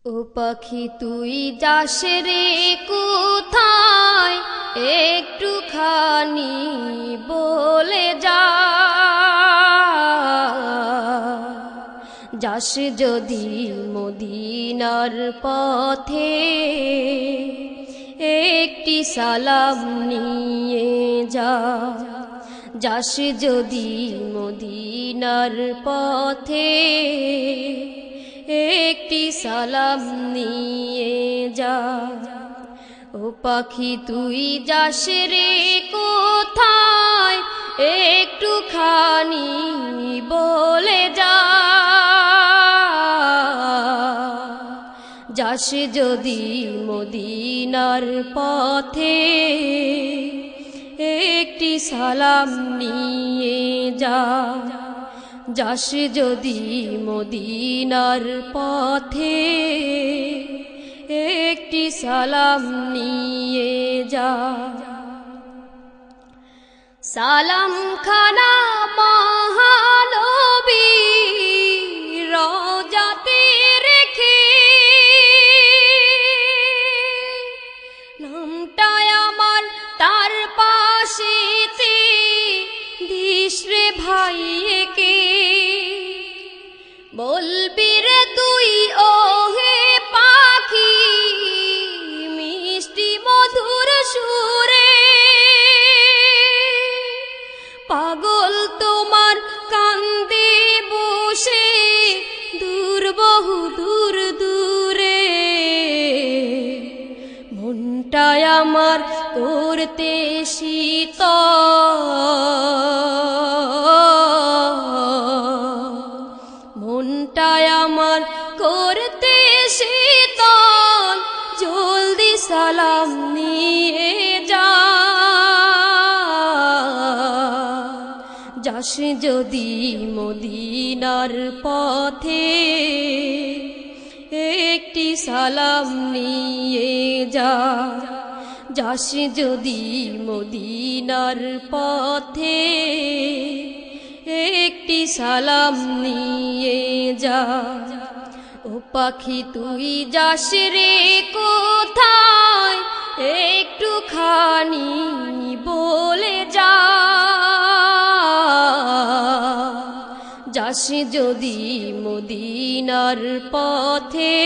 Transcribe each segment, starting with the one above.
ও পাখি তুই যাস রে কোথায়, একটুখানি বলে যা। যাস যদি মদিনার পথে, একটি সালাম নিয়ে যা। যাস যদি মদিনার পথে, একটি সালাম নিয়ে যা। ও পাখি তুই যাস রে কোথায়, একটুখানি বলে যা। যাস যদি মদিনার পথে, একটি সালাম নিয়ে যা। যাস যদি মদিনার পথে, একটি সালাম নিয়ে যা। সালাম খানা মহানবী রওজাতে রেখে, নামটায় আমার তার পাশেতে দিস রে ভাইকে। বলবি রে তুই ও হে পাখি, মিষ্টি মধুর সুরে। পাগল তোমার কান্দে বসে, দূর বহু দূর দূরে। মনটায় আমার করতে শীতল, মনটায় আমার করতে শীতল। জলদি সালাম নিয়ে যা। যাস যদি মদিনার পথে, একটি সালাম নিয়ে যা। যাস যদি মদিনার পথে, একটি সালাম নিয়ে যা। ও পাখি তুই যাস রে কোথায়, একটুখানি বলে যা। যাস যদি মদিনার পথে,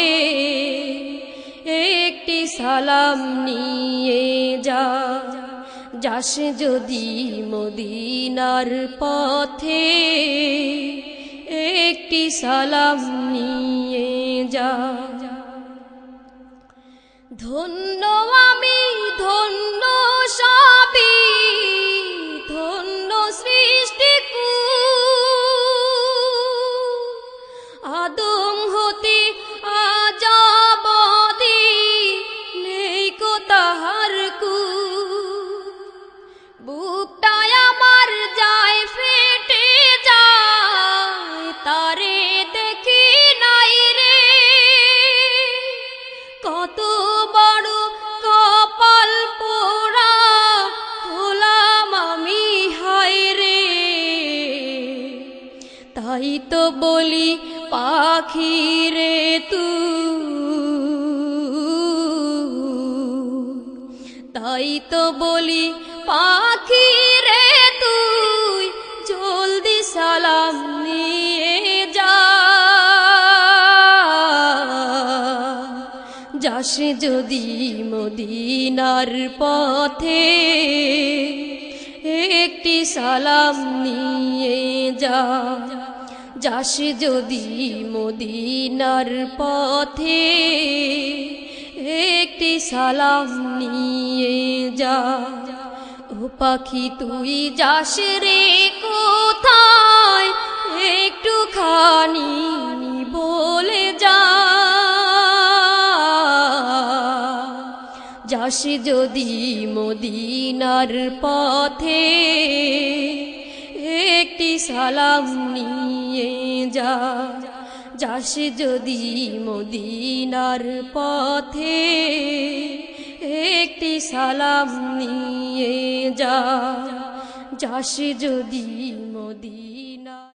একটি সালাম নিয়ে যা। যাস যদি মদিনার পথে, একটি সালাম নিয়ে যা। ধন্য আমি ধন্য সবই, ধন্য সৃষ্টিকুল। আদম হতে আজ অবধি নেই কো তাহার কুল। বুকটায় আমার যায় ফেটে যায়, তারে দেখি নাই রে। কত বড় কপাল পোড়া হলাম আমি, হায় রে। তাই তো বলি পাখি রে তুই, তাই তো বলি পাখি রে তুই, জলদি সালাম নিয়ে যা। যাস যদি মদিনার পথে, একটি সালাম নিয়ে যা। যাস যদি মদিনার পথে, একটি সালাম নিয়ে যা। ও পাখি তুই যাস রে কোথায়, একটুখানি বলে যা। যাস যদি মদিনার পথে, একটি সালাম নিয়ে যা। যাস যদি মদিনার পথে, একটি সালাম নিয়ে যা। যাস যদি মদিনা